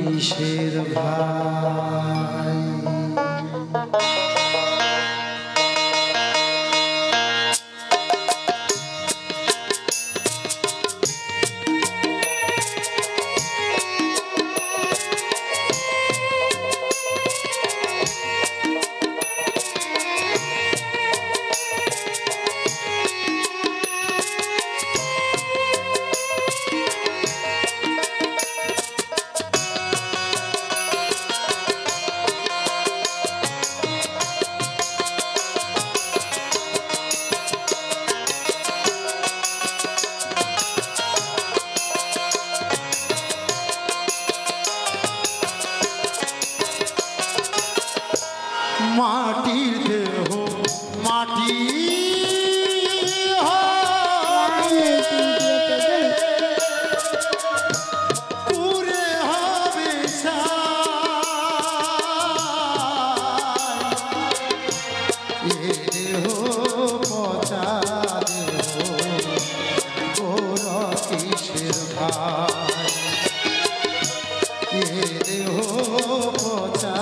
কিসের ভাই মাটির দেহ মাটি পুরে হবে এ দেহ পচা দেহ গোর কিসের ভাই এ দেহ পচা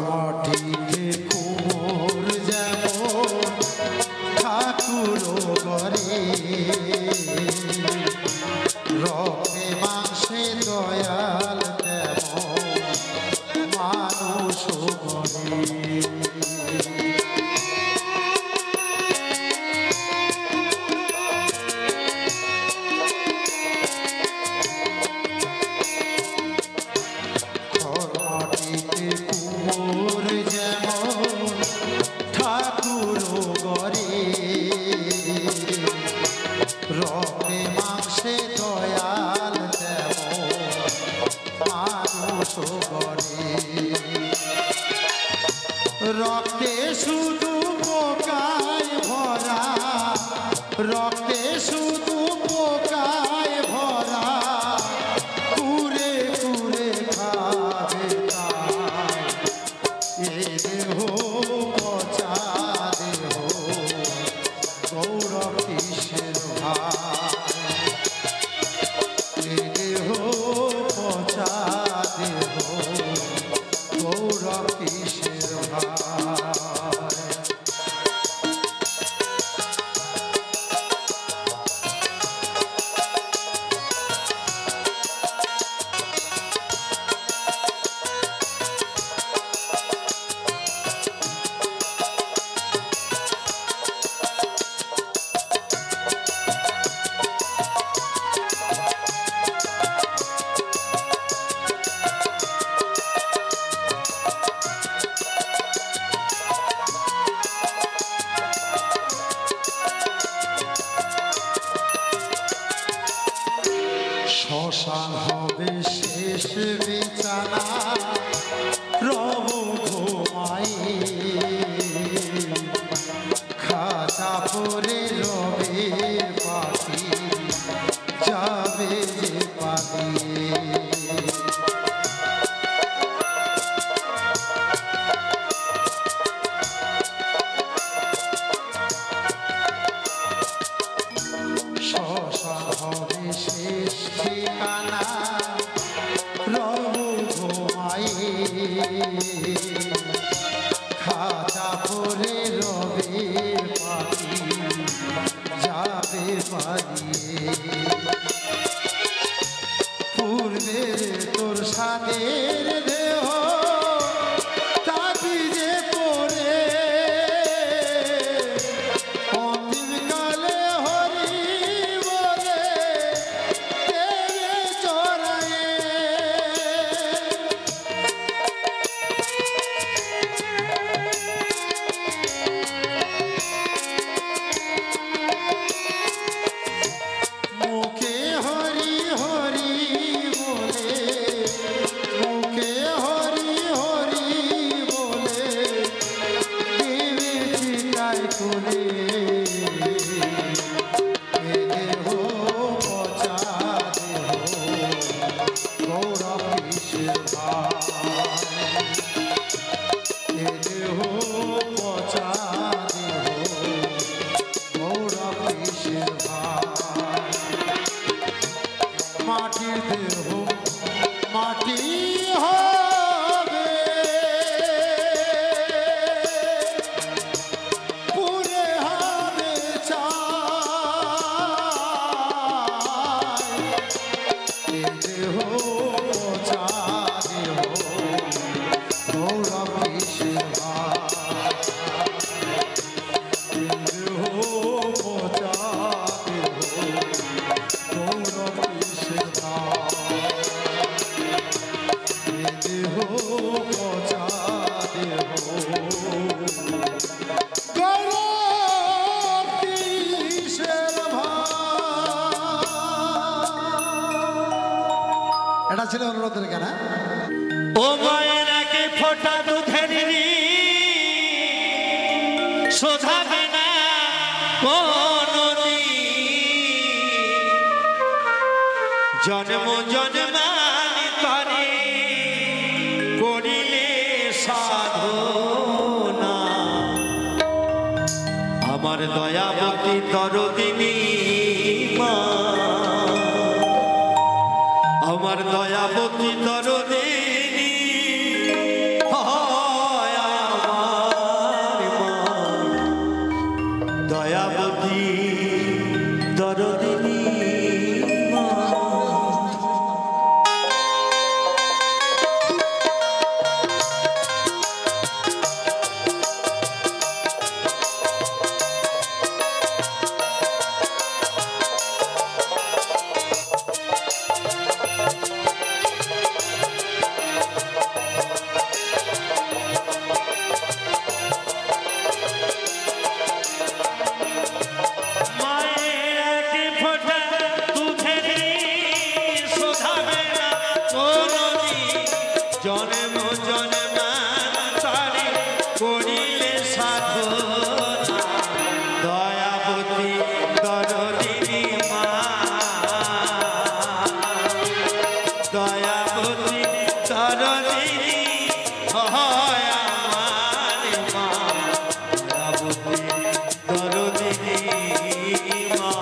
মাটিতে কুমোর যেমন ঠাকুর ঘরে রক্তে মাংসে দয়াল তেমন মানুষ ঘরে রক্তে মাংসে দয়াল তেমন মানুষ গড়ে রক্তে শুধু পোকায় ভরা রক্তে শুধু পোকায় ভরা কুরে কুরে খাবে তাই এ দেহ পচা দেহ গৌর কিসের ভাই দেহ পচা দেহ গৌর কিসের ভাই শ্মশান হবে শেষ বিছানা রব ঘুমাই খাঁচা পরে রবে পাখি যাবে যে পালিয়ে শ্মশান হবে শেষ ঠিকানা রব ঘুমাই খাঁচা পরে রবে পাখি যাবে পালিয়ে পূর্বে তোর সাদের দেহ তাবিজে পরে রে এ দেহ পচা দেহ গৌরব কিসের ভাই এ দেহ পচা দেহ গৌরব কিসের ভাই মাটির দেহ মাটি হবে পুরে হবে চাই এ দেহ পচা দেহ গৌরব কিসের ভাই এ দেহ পচা দেহ গৌরব কিসের ভাই এ দেহ পচা দেহ গৌরব কিসের ভাই। এটা ছিল অনুরোধের গান। ও মায়ের আগে ফোটা দুধের সোধাবে না কোনদিন জন্ম জন্মান্তরে করিলে সাধনা আমার দয়াবতী দরদিনী মা আমার দয়াবতী দরদিনী হয় আমার মা দয়াবতী দরদিনী মা জন্ম জন্মান্তরে করিলে সাধনা দয়াবতী দরদিনী মা দয়াবতী দরদিনী হয় আমার মা দয়াবতী দরদিনী মা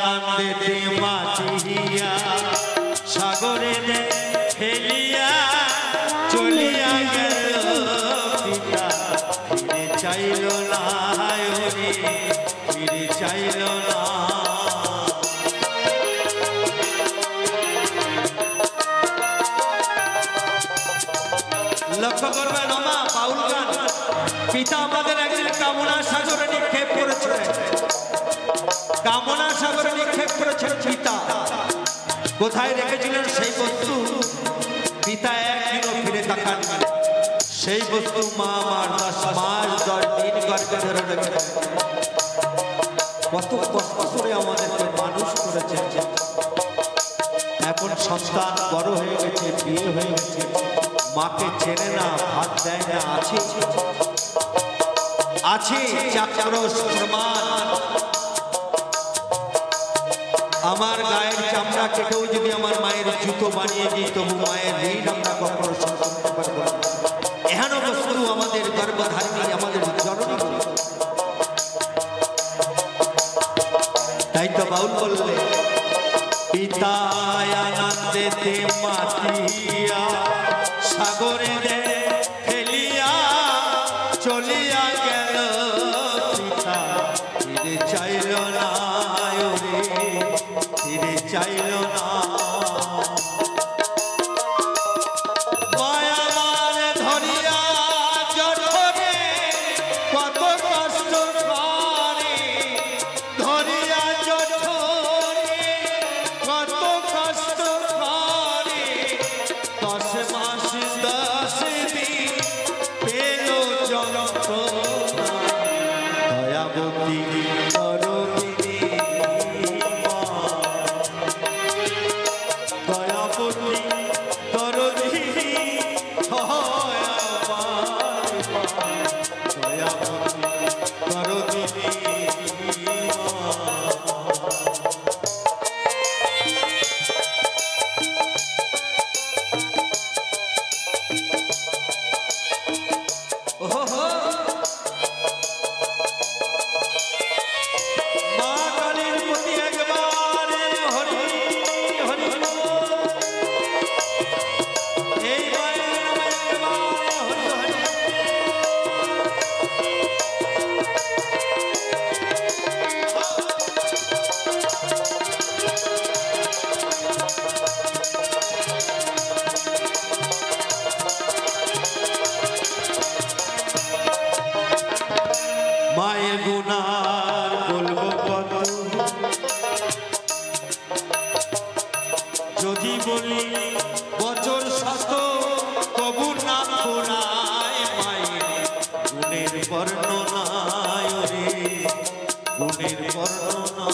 আনন্দে মাতিয়া সাগরে ফেলিয়া চলিয়া গেল পিতা ফিরে চাইল না ফিরে চাইল না লক্ষ্য করবেন মা বাউল গান পিতা আমাদের একদিন কামনা সাগরে নিক্ষেপ করেছে কামনা সাগরে নিক্ষেপ করেছেন পিতা কোথায় রেখেছিলেন সেই বস্তু পিতা একদিনও ফিরে তাকান সেই বস্তু মা আমার 10 মাস 10 দিন গর্ভে ধরে রেখেছে কত কষ্ট করে আমাদেরকে মানুষ করেছেন এখন সন্তান বড় হয়ে গেছে বিয়ে হয়ে গেছে মাকে চেনে না ভাত দেয় না আছে চাক্ষুষ প্রমাণ আমার গায়ের চামড়া কেটেও যদি আমার মায়ের জুতো বানিয়ে দিই তবু মায়ের ঋণ আমরা কখনো শোধ করতে পারবো না এহেন বস্তু আমাদের গর্ভধারিণী আমাদের জননী তাই তো বাউল বললে পিতা আনন্দেতে মাতিয়া সাগরে ফেলিয়া চলিয়া গেল পিতা ফিরে চাইল না ফিরে চাইল না বছর শত তবু না ফুরায় মায়ের গুণের বর্ণনায় রে গুণের বর্ণনা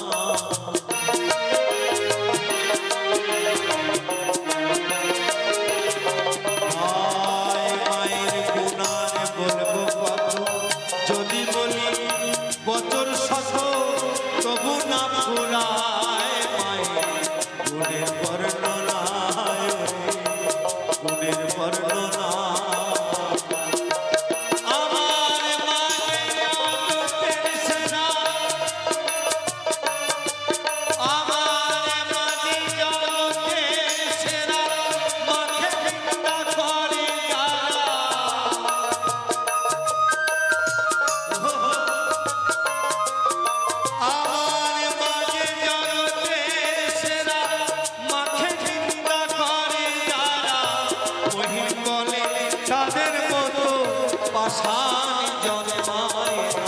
মায়ের গুণার বলবো কত যদি বলি বছর শত তবু না ফুরায় মায়ের গুণের বর্ণনায় গুণের বর্ণনা আমার মায়ের অমৃতের সেরা আমার মাটি জগতের সেরা মাকে চিন্তা করে আমার মাঝে জগতের সেরা মাকে চিন্তা করে যারা মহিম বলে তাদের মতো পাষাণ জন্মায় না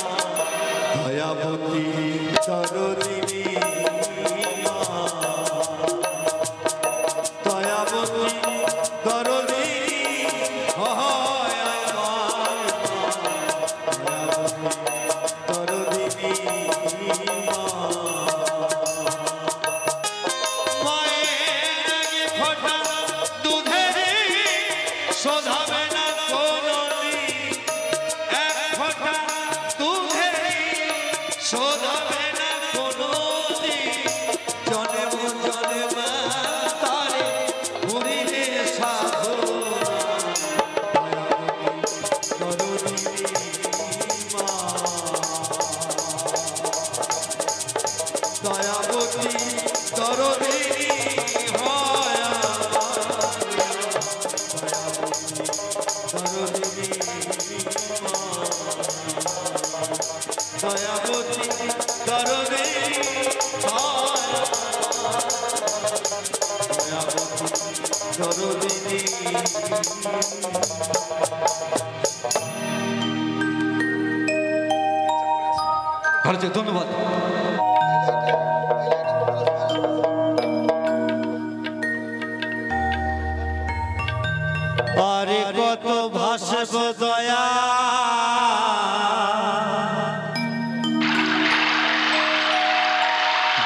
দয়াবতী চরদিনী মা দয়াবতী দরদিনী হয় আমার মা দয়াবতী দরদিনী মা মায়ের আগে ফোঁটা দুধের শোধাবে না কোনদিন এক ফোঁটা দুধের শোধাবে না কোনদিন জনম জনম তারে ঘুরিলে সাধনা দয়াবতী মা দয়াবতী দরদিনী হয় দরদিনী মা দয়াবতী দরদিনী হয় দয়াবতী দরদিনী ধন্যবাদ আরে কত ভাসব দয়া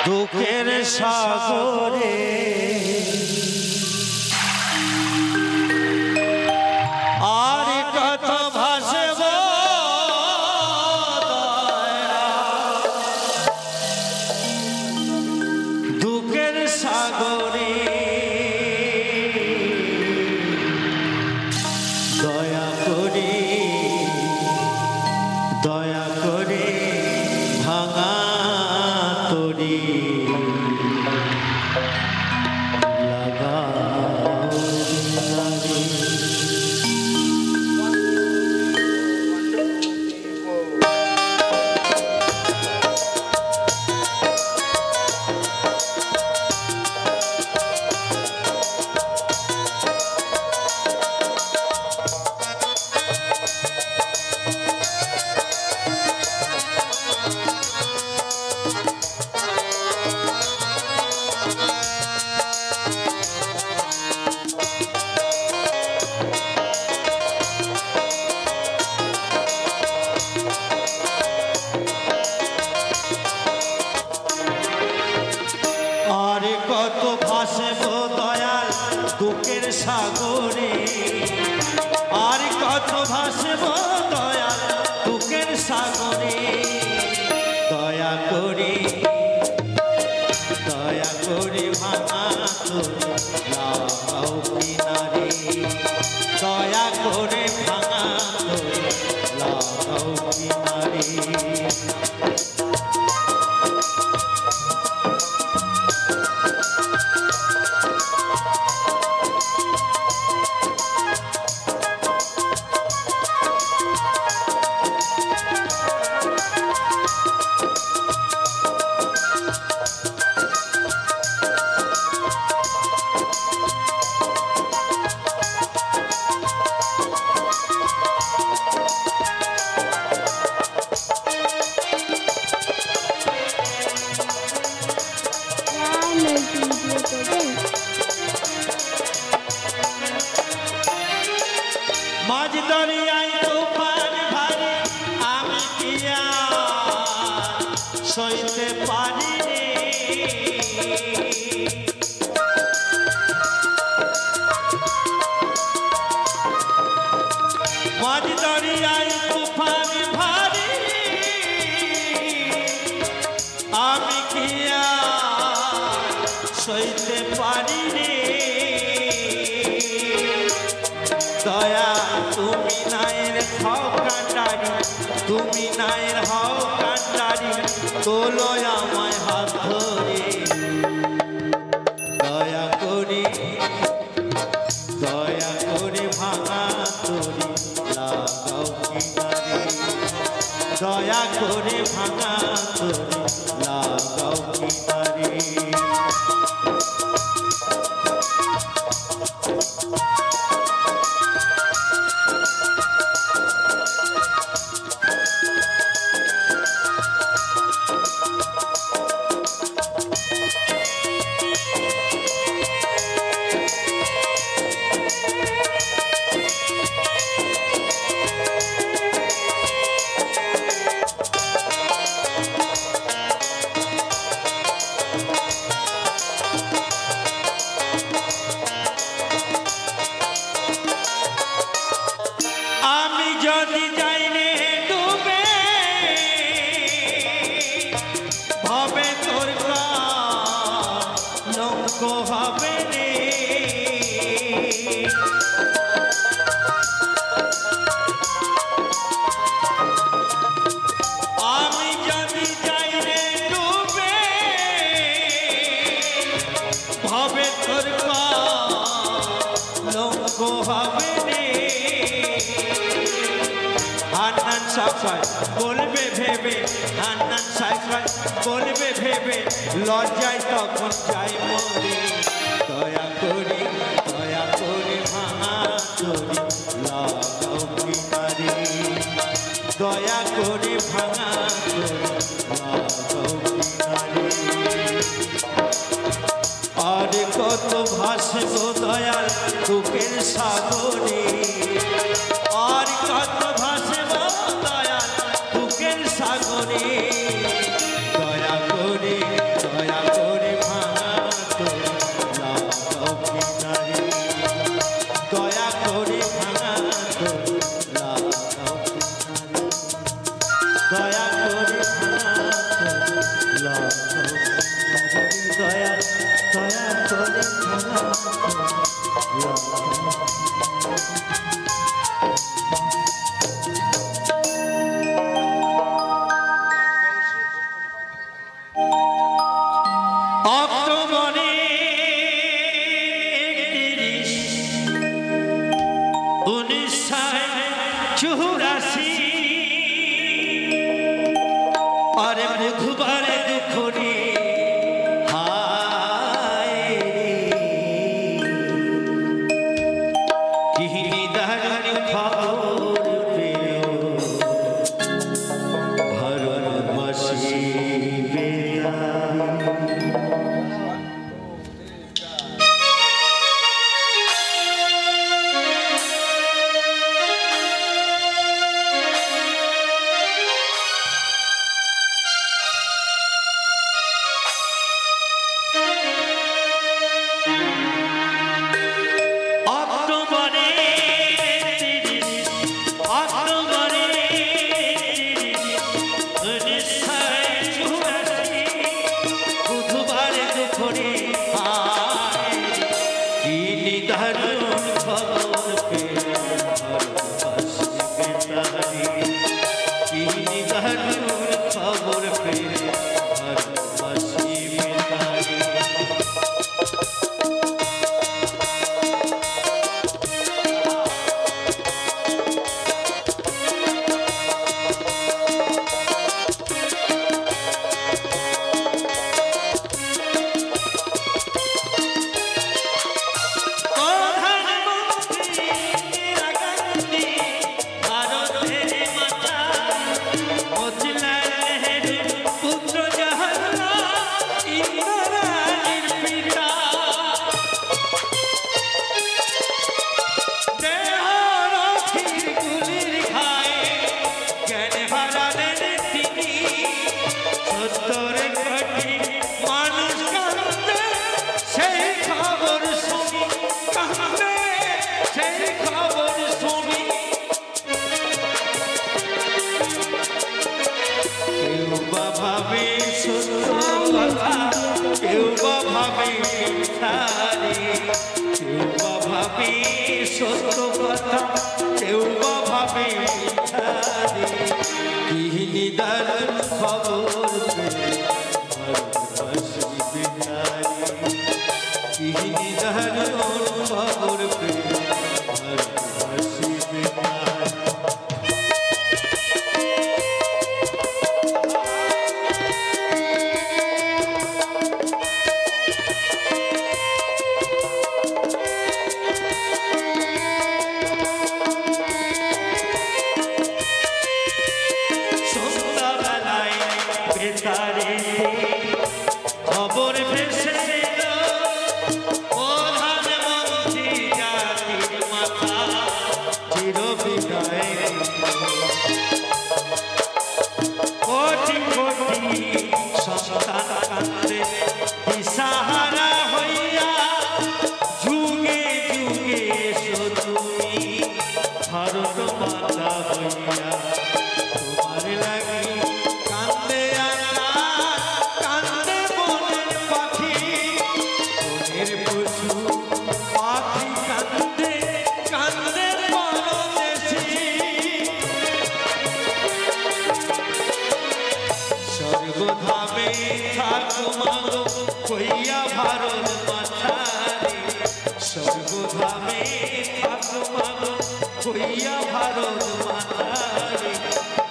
দুঃখের সাগরে আর কত ভাসব দয়া দুঃখের সাগরে দয়া করে ভাঙা তরি লাগাও নারে। আরে কত ভাসব দয়াল দুঃখের সাগরে আর কত ভাসব দয়াল দুঃখের সাগরে দয়া করে ভাঙা লাগাও কিনারে দয়া করে ভাঙা লাগাও কিনারে মাঝ দরিয়ায় তুফান ভারী আমি কি আর সইতে পারি রে মাঝ দরিয়ায় তুফান ভারী আমি কি আর সইতে পারি রে দয়া তুমি নায়ের হও কান্ডারি তুমি নায়ের হও কান্ডারি তোলো আমায় হাত ধরে দয়া করে ভাঙা তরি লাগাও কিনারে দয়া করে ভাঙা তরি লাগাও কিনারে যদি যাই রে ডুবে হবে তোর লঙ্ক হবে রে আমি যদি যাই রে ডুবে হবে তোর লঙ্ক হবে রে হান্নান সাফাই বলবে ভেবে হান্নান সাফাই বলবে ভেবে লজ্জায় তখন যাই মরে দয়া করে ভাঙা তরি লাগাও কিনারে দয়া করে ভাঙা তরি লাগাও কিনারে আর কত ভাসব দয়াল বুকের সাগরে আর কত ভাসব দয়াল বুকের সাগরে দয়া করে ভাঙা তরি লাগাও কিনারে দয়া করে ভাঙা তরি লাগাও কিনারে দয়া করে ভাঙা তরি লাগাও কিনারে দয়া করে ভাঙা তরি অক্টোবরে 1984 আরে বুধবারে দুপুরে হায় কি দারুণ খবর পেল সেই খবর শুনি কেউ বা ভাবে সত্য কথা কেউ বা ভাবে মিথ্যা রে কেউ বা ভাবে সত্য কথা কেউ বা ভাবে মিথ্যা রে কি নিদারুণ খবর ভালোবাসিবে নারী কি নিদারুণ খবর ভালোবাসিবে নারী খবর ভেসে প্রধানমন্ত্রী জাতির মাথা চির বিদায় কোটি কোটি সন্তান কান্দে দিশাহারা হইয়া যুগে যুগে এসো তুমি ভারত মাতা হইয়া তোমার লাগি কান্দে কান্দে বনের পাখি বনের পশু পাখি কান্দে কান্দে পরদেশি স্বর্গধামে থাকো মাগো কইয়া ভারত মাতারে স্বর্গধামে থাকো মাগো কইয়া ভারত মাতারে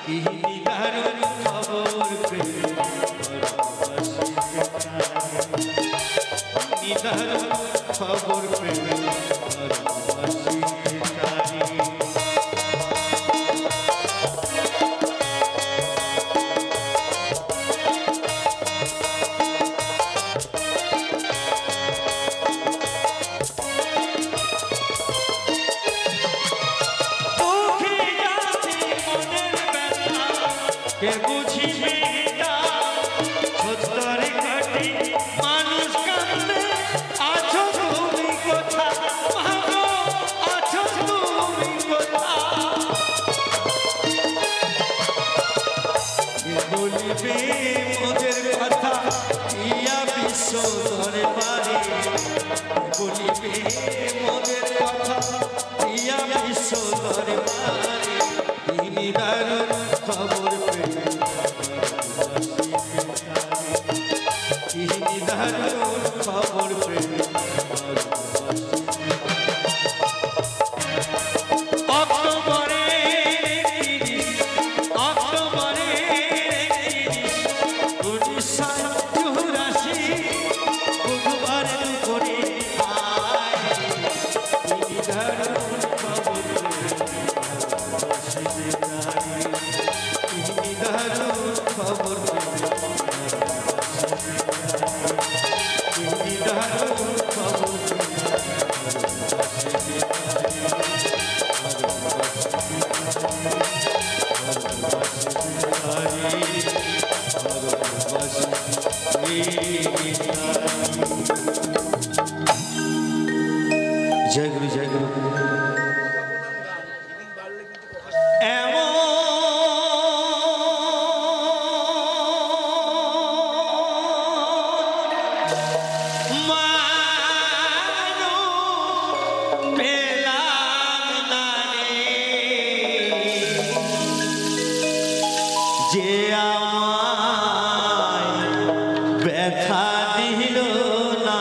কি নিদারুণ খবর পেয়ে নিদারুণ খবর পেয়ে ভালোবাসিবে নারী কে বুঝিবে এটা সত্তর কোটি মানুষ কান্দে আছো তুমি কোথা মাগো আছো তুমি কোথা কে বলিবে মোদের কথা ইয়া বিশ্ব দরবারে বলিবে মোদের কথা ইয়া বিশ্ব দরবারে তিনি দারুণ খবর পেয়ে তিনি দারুণ খবর পেয়ে অক্টোবরে 1984 বুধবার দুপুরে তিনি দারুণ খবর পেয়ে তিনি দারুণ খবর তিনি দারুণ খবর জয় গুরু জয় গুরু যে আমায় ব্যথা দিল না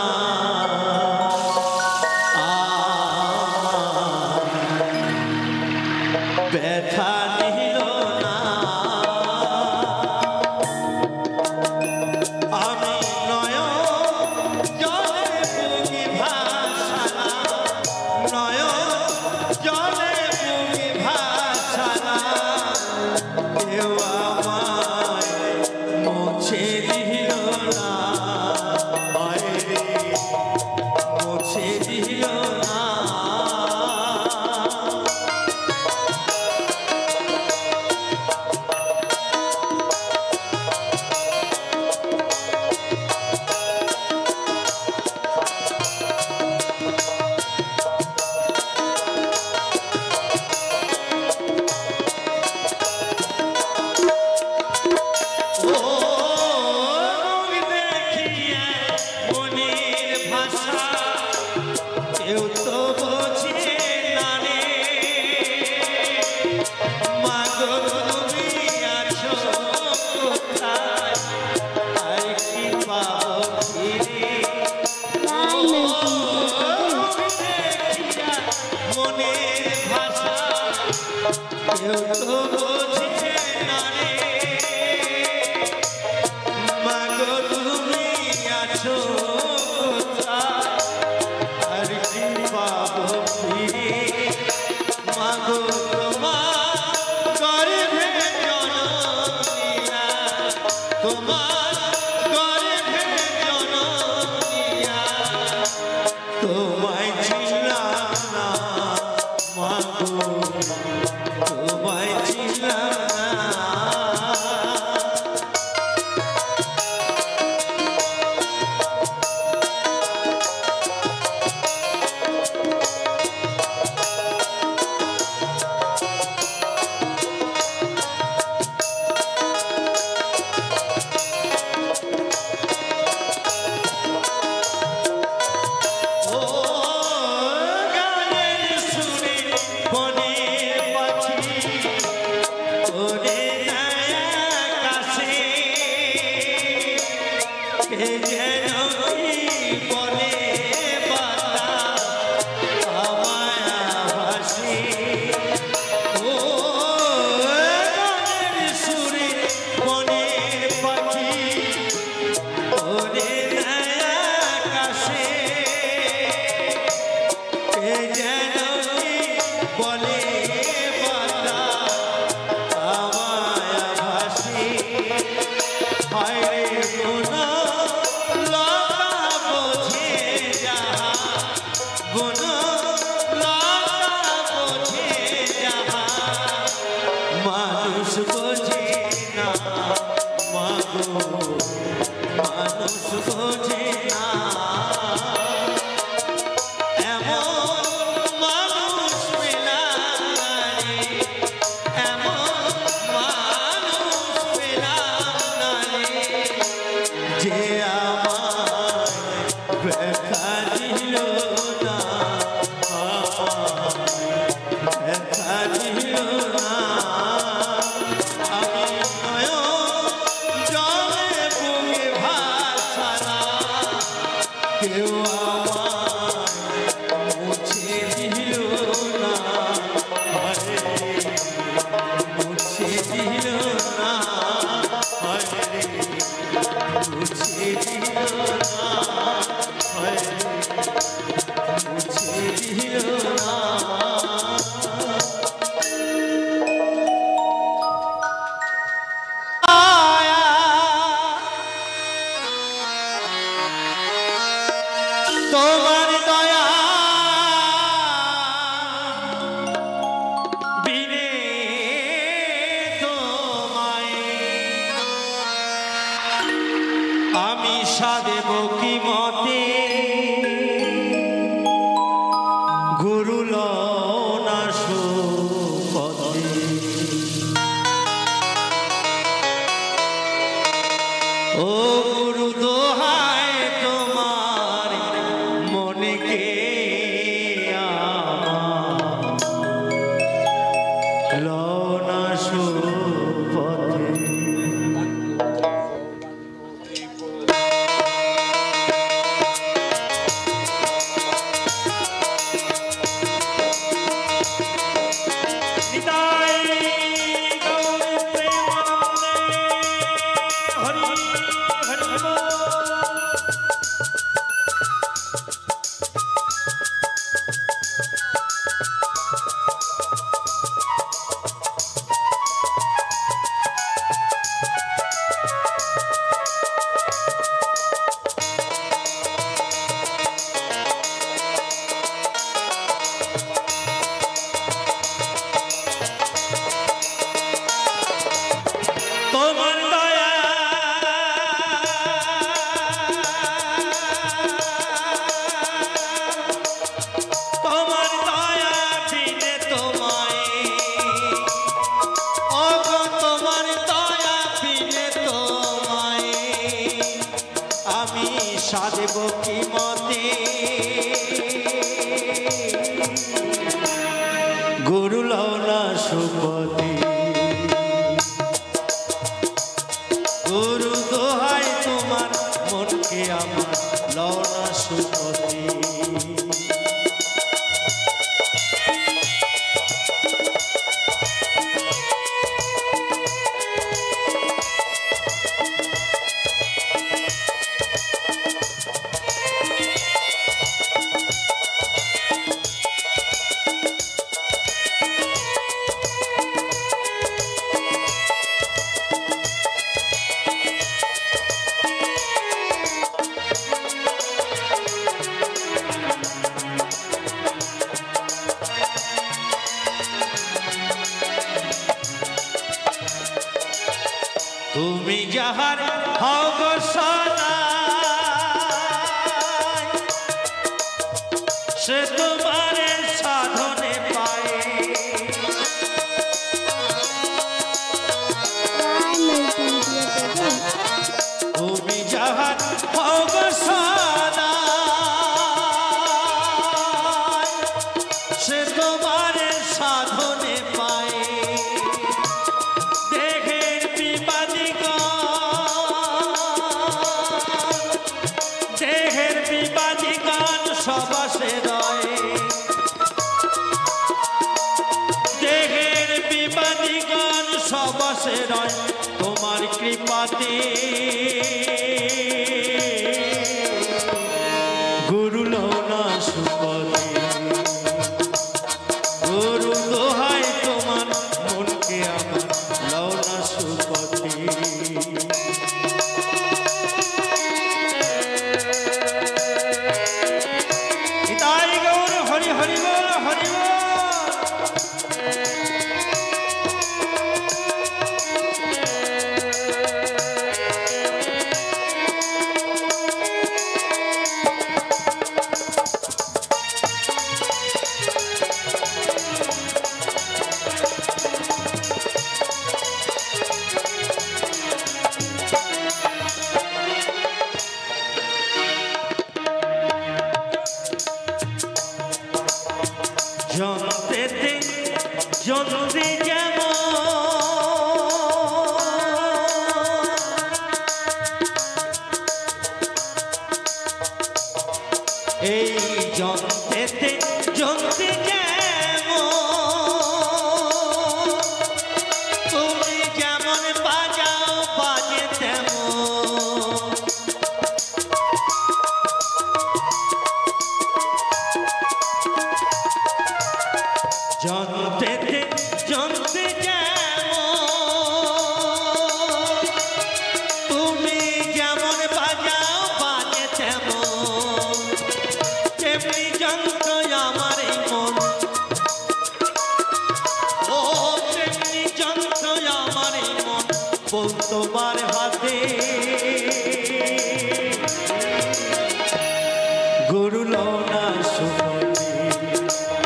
কেউ তো বোঝে না রে মাগো তুমি আছো কোথায় আর কি পাবো ফিরে মাগো তোমার গর্ভে জনম নিয়া তোমার গর্ভে জনম নিয়া তোমায় ছিলাম না মাগো তোমায় ছিলাম না ও গানের সুরে বনের পাখি ওরে আকাশে কে যেন কি বলে বাতাস আমায় ভাসে ও গানের সুরে বনের পাখি ওরে আকাশে কে যেন কি বলে বাতাস আমায় ভাসে হায় রে গুনা লতা বোঝে যাহা গুনা লতা বোঝে যাহা মানুষ বোঝে না মাগো মানুষ বোঝে না এমন মানুষ পেলাম না রে এমন মানুষ পেলাম না রে যে আমায় ব্যথা দিল না আমায় ব্যথা দিল না আমি নয়ন জলে বুকে ভাসালা কেউ আমায় মুছে দিল না আরে মুছে দিল না আরে মুছে দিল না আরে মুছে দিল না তোমার দয়া বিনে তোমায় আমি সাদেব কি মতে গুরু লনা সুপথে ও গুরু দোহাই তোমার মনে কে আমার লনা সুপথে নিতাই গৌর প্রেমানন্দে হরি হরি বল। তোমার দয়া তোমার দয়া বিনে তোমায় ওগো তোমার দয়া বিনে তোমায় আমি সাদেব কি মতে গুরু লওনা সুপতি গুরু দোহাই তোমার মনকে আমার লওনা সুপতি তুমি যাহার হও গো সদাই, সে তোমার সাধনে পায়। তুমি যাহার হও গো সদাই, সে তোমার সাধনে পায়। দেহের বিবাদিগণ সবাসে রয়, দেহের বিবাদিগণ সবাসে রয় তোমার কৃপাতে। গুরু লওনা সুপতি, গুরু দোহাই তোমার মনকে আমার লওনা সুপতি। তাই গৌর হরি হরি বল হরি বল। জন্মেতে জন্মে যেমন এই জন্মেতে জন্মে যেমন তুমি যেমন বাজাও বাজে তেমন। জন্মেতে জন্মে যেমন তুমি যেমন বাজাও বাজে তেমন, তেমনি যন্ত্র আমার এই মন। ও তেমনি যন্ত্র আমার এই মন বল তোমার হাতে। গুরু লওনা সুপতি,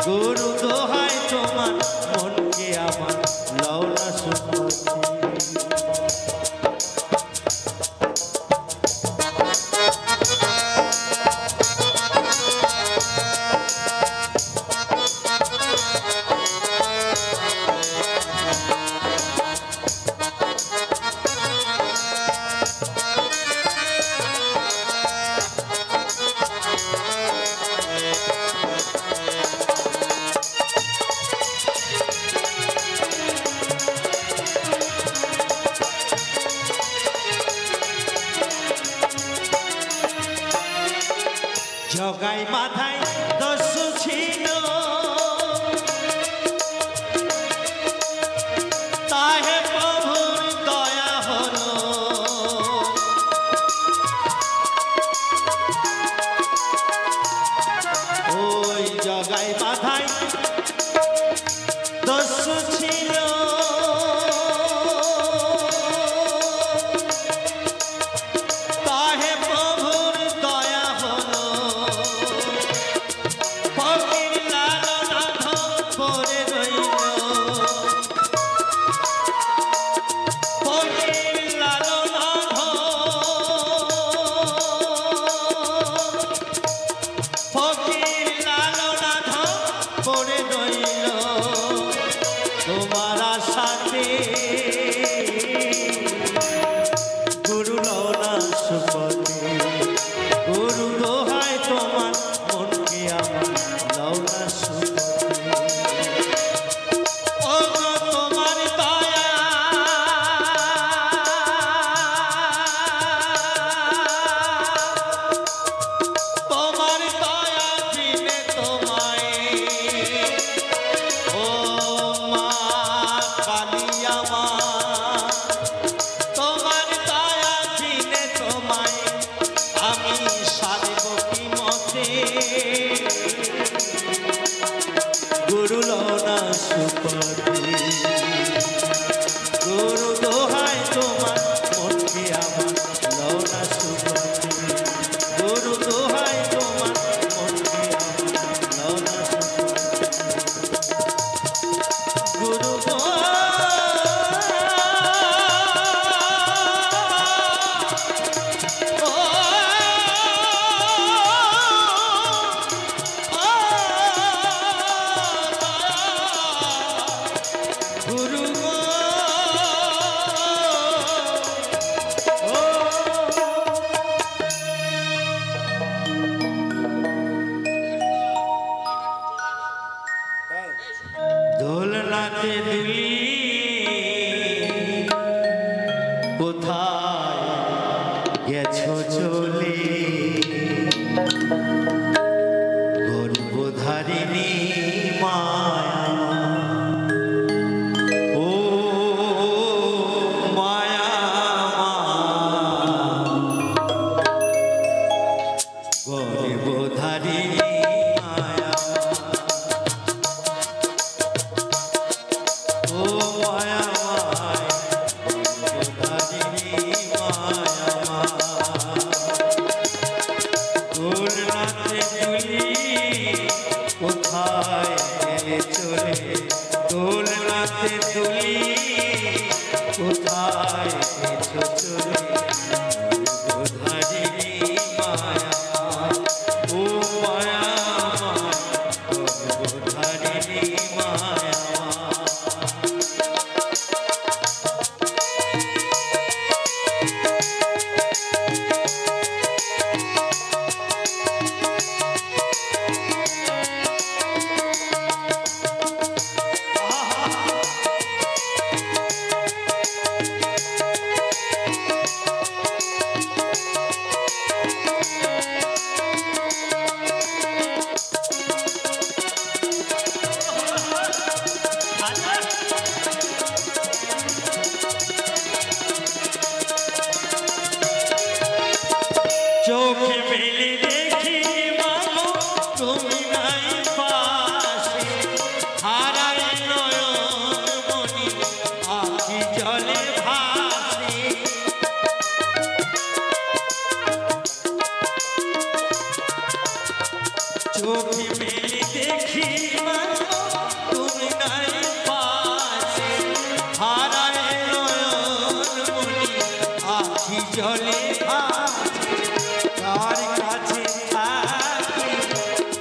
গুরু দোহাই তোমার মনকে আমার লওনা সুপতি। জগাই মাথায় দোষ ছিল, তাহে প্রভুর দয়া হলো। ওই জগাই মাথায় দোষ ছিল, তাহে প্রভুর দয়া হলো। ফকির লালনাথ করে রইল, ফকির লালনাথ, ফকির লালনাথ করে রইল তোমার আশাতে। গুরু লওনা সুপতি, গুরু দোহাই তোমার মনকে আমার লওনা সুপতি। ও গো তোমার দয়া, তোমার দয়া বিনে তোমায়। ও মা কালিয়া মা, তোমার দয়া বিনে তোমায় আমি সারব কি মতে। গুরু লওনা সুপতি, গুরু দোহাই তোমার দোলনাতে দুলি কোথায় গেছো চলে গর্ভধারিণী মায়া ও মায়া গর্ভধারিণী মায়া ও মায়া গর্ভধারিণী মায়া দোলনাতে দুলি কোথায় গেলে চলে দোলনাতে দুলি কোথায় গেছো চলে গর্ভধারিণী মায়া ও মায়া গর্ভধারিণী মায়া চোখে মেলে দেখি মাগো তুমি নাই পাশে হারায় নয়ন মনি আখি জলে ভাসে চোখে মেলে দেখি মাগো তুমি নাই পাশে হারায় নয়ন মনি আখি জলে ভাসে কার কাছে থাকি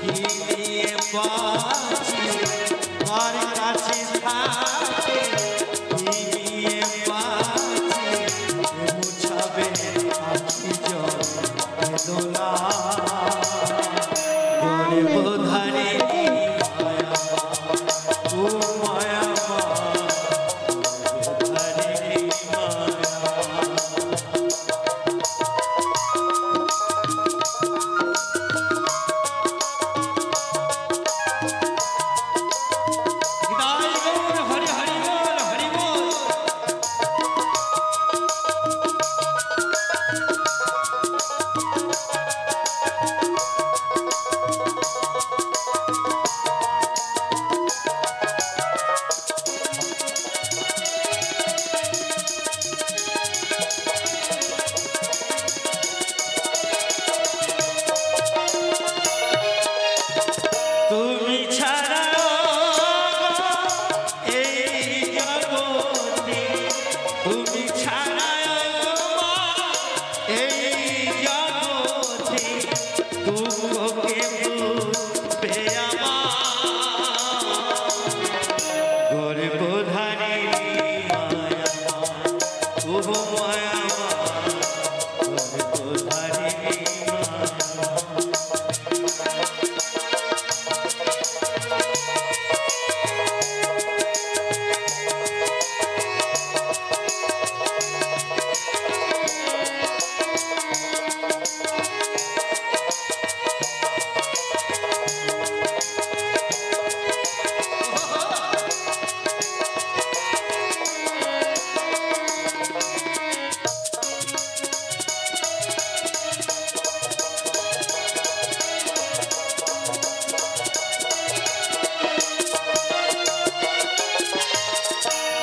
কি নিয়ে বাঁচি কার কাছে থাকি কি নিয়ে বাঁচি মুছাবে আখি জল দোলা গর্ভধারিণী মায়া ও মায়া গর্ভধারিণী মায়া তুমি ছাড়া এই জগতে তুমি ছাড়া এই জগতে দুঃখকে বুঝবে আমার গর্ভধারিণী মায়া ও মায়া গর্ভধারিণী মায়া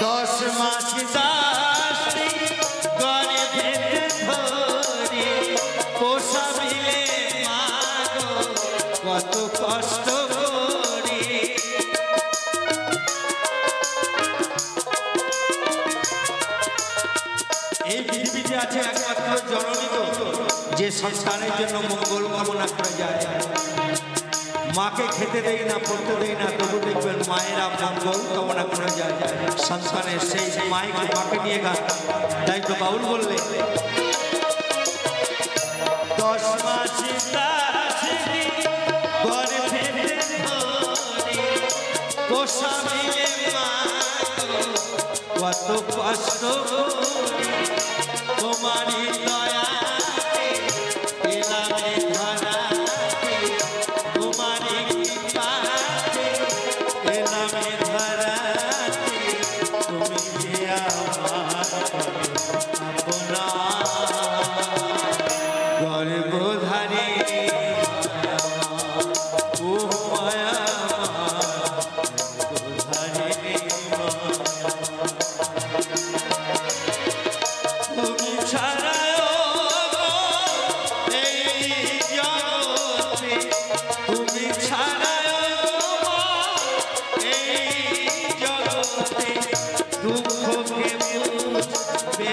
দশ মাস দাসী গর্ভে ধরে পোষাবিলে মাগো কত কষ্ট করে এই পৃথিবীতে আছে একমাত্র জননী যে সন্তানের জন্য মঙ্গল কামনা করে যায় মাকে খেতে দেই না পড়তে দেই না তবু দেখবেন মায়েরা মঙ্গল কামনা করে যায় সন্তানের সেই মাকে মাকে নিয়ে গান তাই তো বাউল বললে 10 মাস দাসী গর্ভে ধরে পোষা মিলে মা কত কষ্ট তোমারই দয়া এলাম এ ধরাতে তোমারই কৃপাতে এলাম এ ধরাতে তুমি যে আমার আপনা গর্ভধারী ও মায়া তুমি ছাড়াও এই জগতে তুমি ছাড়াও এই জগতে দুঃখকে বুঝবে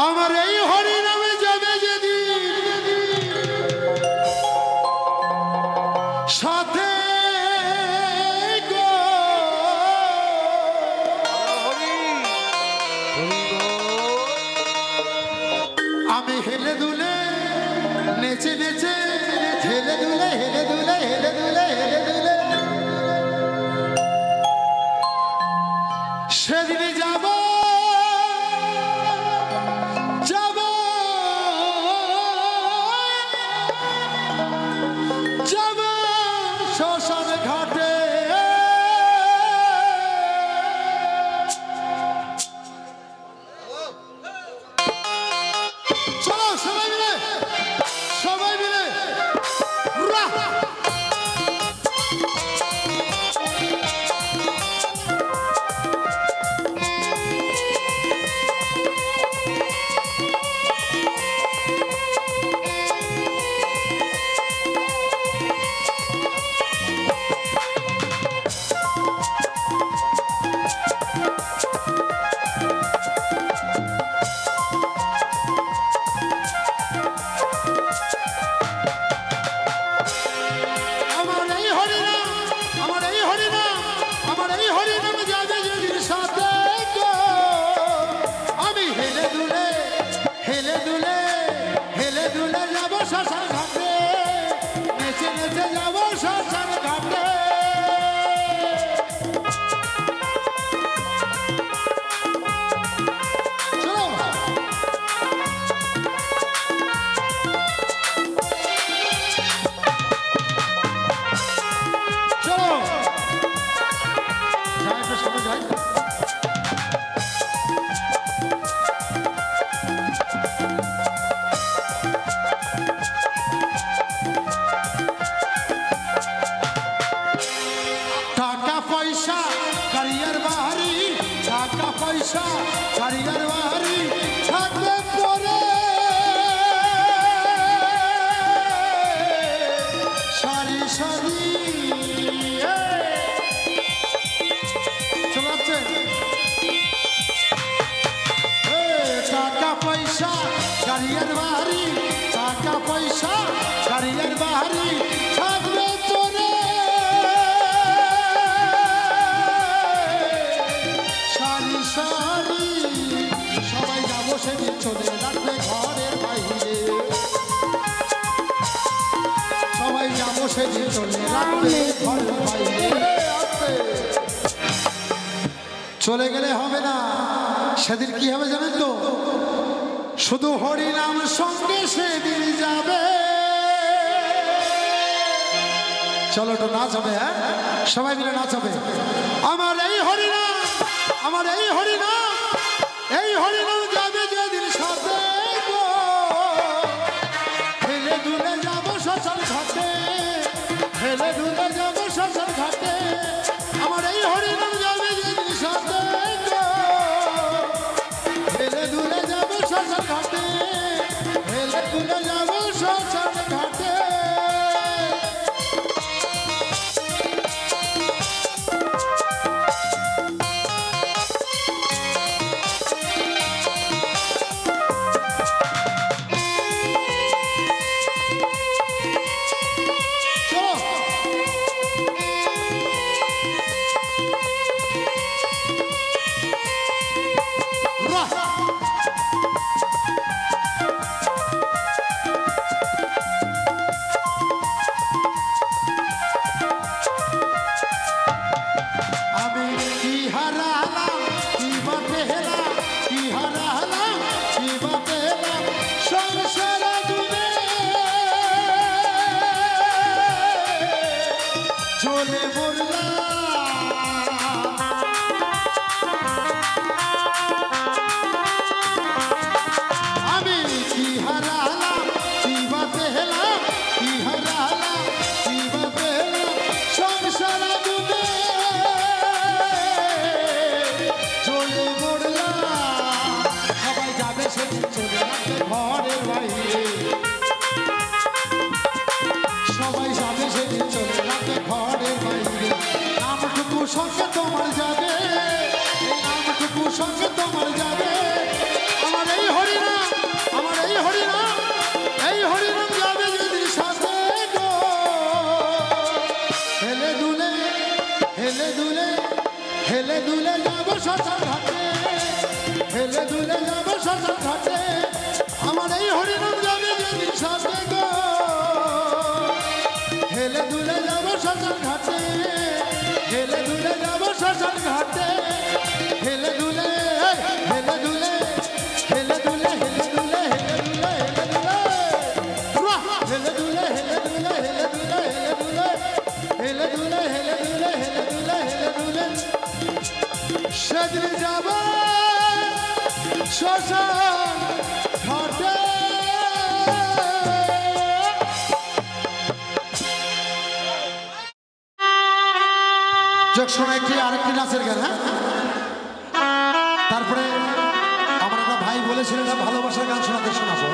আমার এই হরি নামে যাবে যেদিন সাথে গো আমি হেলে দুলে নেচে নেচে হেলে দুলে হেলে দুলে হেলে দুলে হেলে দুলে সেদিনে যাব শ্মশান ঘাটে চলো সবাই মিলে রাহ! পয়সা কারিগর বাড়ি থাকবে পরে সারি সারি চলাচ্ছে টাকা পয়সা কারিগর বাড়ি টাকা পয়সা কারিগর বাড়ি থাকবে পরে সবাই যাবো সেদিন চলে রাখবে ঘরের বাইরে সবাই যাবো সেদিন চলে রাখবে ঘরের বাইরে চলে গেলে হবে না সেদিন কি হবে জানেন তো শুধু হরিনাম সঙ্গে সেদিন যাবে চলো তো নাচ হবে হ্যাঁ সবাই মিলে নাচ হবে আমার এই হরিনাম আমার এই হরিনাম যাবে যেদিন সাথে গো হেলে দুলে যাবো শ্মশান ঘাটে হেলে দুলে যাবো শ্মশান ঘাটে আমার এই হরিনাম যাবে যেদিন সাথে গো হেলে দুলে যাবো শ্মশান ঘাটে হেলে দুলে যাবো শ্মশান ঘাটে দুলে হেলে দুলে যাবো শ্মশান ঘাটে, হেলে দুলে যাবো শ্মশান ঘাটে, আমার এই হরিনাম যাবে যেদিন সাথে গো। হেলে দুলে যাবো শ্মশান ঘাটে, হেলে দুলে যাবো শ্মশান ঘাটে, হেলে দুলে হেলে দুলে হেলে দুলে হেলে দুলে হেলে দুলে হেলে দুলে হেলে দুলে হেলে দুলে হেলে দুলে হেলে দুলে হেলে দুলে হেলে দুলে সেদিন যাব শ্মশান ঘাটে। যখন একটি আরেকটি নাচের গান, হ্যাঁ তারপরে আমার একটা ভাই বলেছিলেন ভালোবাসার গান শোনাতে, শোনাবো।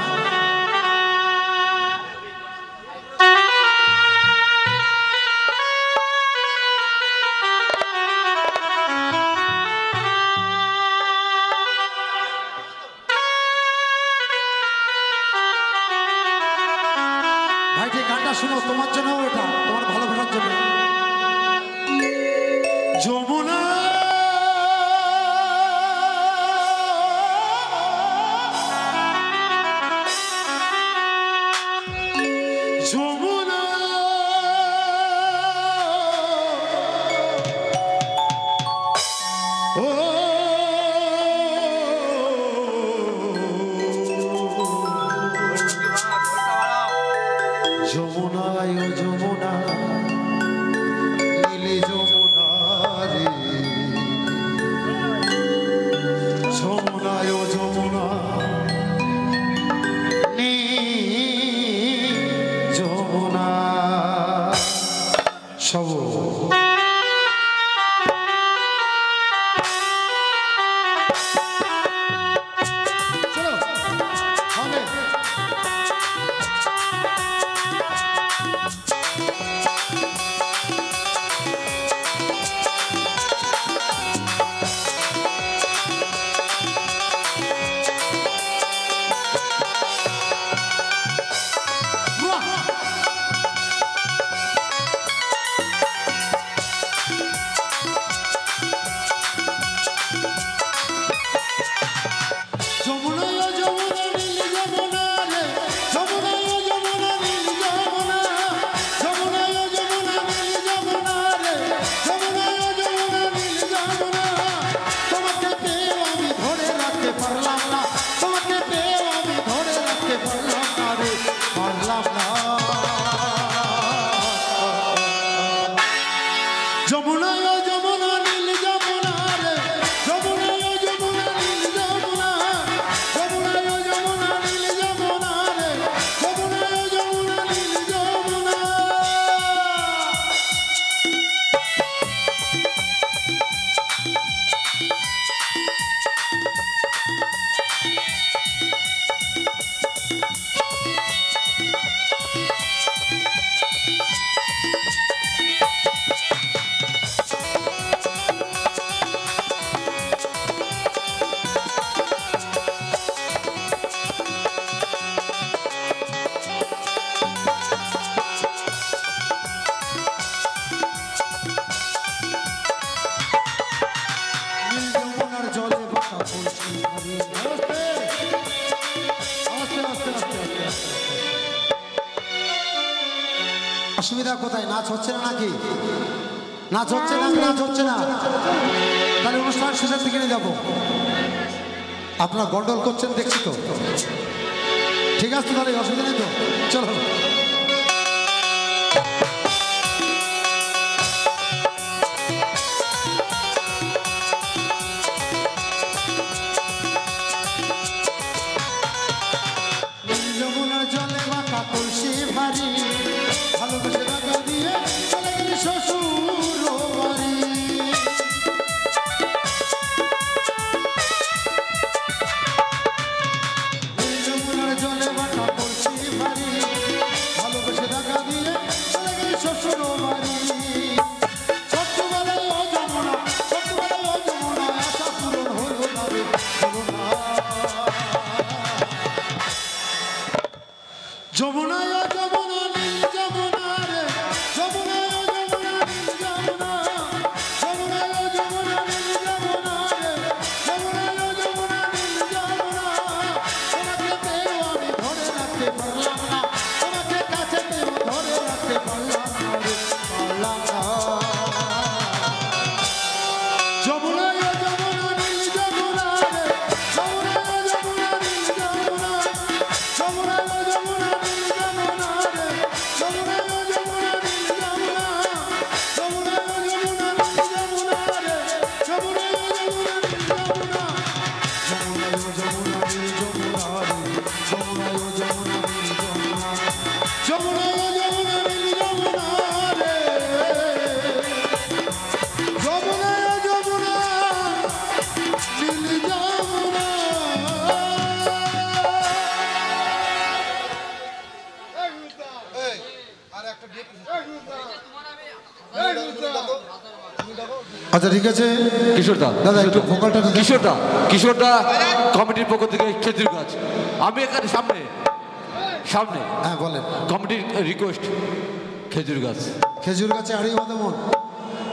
ভাইটি গানটা শুনো, তোমার জন্য, এটা তোমার ভালোবাসার জন্য। যমুনা যমুনা ও যমুনায় ও যমুনা নীলে যমুনা রে, যমুনায় ও যমুনা নী যমুনা সব অসুবিধা কোথায়? নাচ হচ্ছে না নাকি? নাচ হচ্ছে না, নাচ হচ্ছে না, তাহলে অনুষ্ঠান শেষের দিকে নিয়ে যাবো। আপনারা গন্ডল করছেন দেখছি তো, ঠিক আছে তাহলে অসুবিধা নেই তো, চলো। যমুনার জলে মাখা কলসি ভারী, ভালোবেসে টাকা দিয়ে চলে গেলি শ্বশুর বাড়ি। যমুনার জলে মাখা কলসি ভারী, আচ্ছা ঠিক আছে কিশোরদা দাদা একটু ভোকালটা তো কিশোরদা কিশোরদা কমিটির পক্ষ থেকে খেজুর গাছ আমি এখানে সামনে সামনে হ্যাঁ বলেন কমিটির রিকোয়েস্ট খেজুর গাছ খেজুর গাছে হারিয়ে মন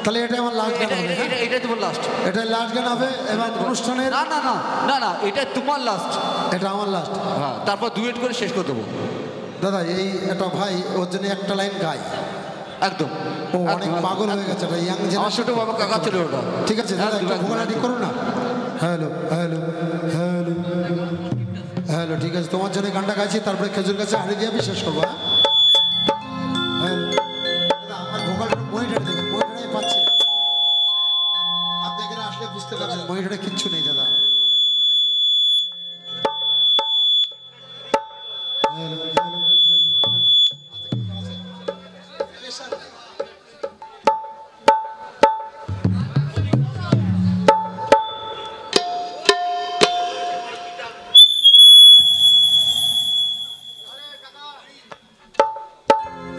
তাহলে এটা আমার লাস্ট গান হবে হ্যাঁ? এটাই তোমার লাস্ট এটা লাস্ট গান হবে এবং অনুষ্ঠানের না না না না না এটা তোমার লাস্ট এটা আমার লাস্ট হ্যাঁ তারপর ডুয়েট করে শেষ করে দেবো দাদা এই একটা ভাই ওর জন্য একটা লাইন গায় একদম ও অনেক পাগল হয়ে গেছে এটা ইয়াং আমার ছোট বাবা কাকা ছিল ওটা ঠিক আছে দাদা একটু ভোকালটা ঠিক করুন না হ্যালো হ্যালো হ্যালো হ্যালো ঠিক আছে তোমার জন্য গানটা গাইছি তারপরে খেজুর গাছে হারিয়ে দিয়ে আমি শেষ করবো হ্যাঁ হ্যালো দাদা আমার ভোকালটা মনিটরে দেখেন মনিটরে পাচ্ছি না আপনি এখানে আসলে বুঝতে পারছেন মনিটরে কিচ্ছু নেই দাদা hello hello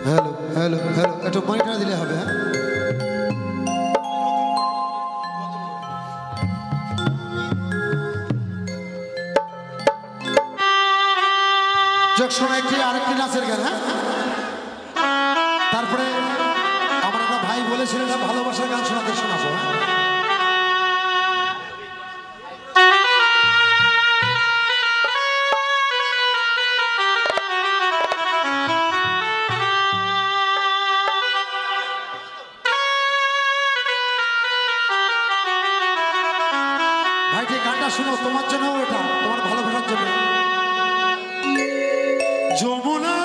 hello hello hello একটু মনিটর দিলে হবে হ্যাঁ যোগ শোনা একটি আরেকটি নাচের গান হ্যাঁ তারপরে আমার একটা ভাই বলেছিলেন না ভালোবাসার গান শোনাতে শোনাবো হ্যাঁ ভাইটি গানটা শুনো তোমার জন্য এটা তোমার ভালোবাসার জন্য যমুনা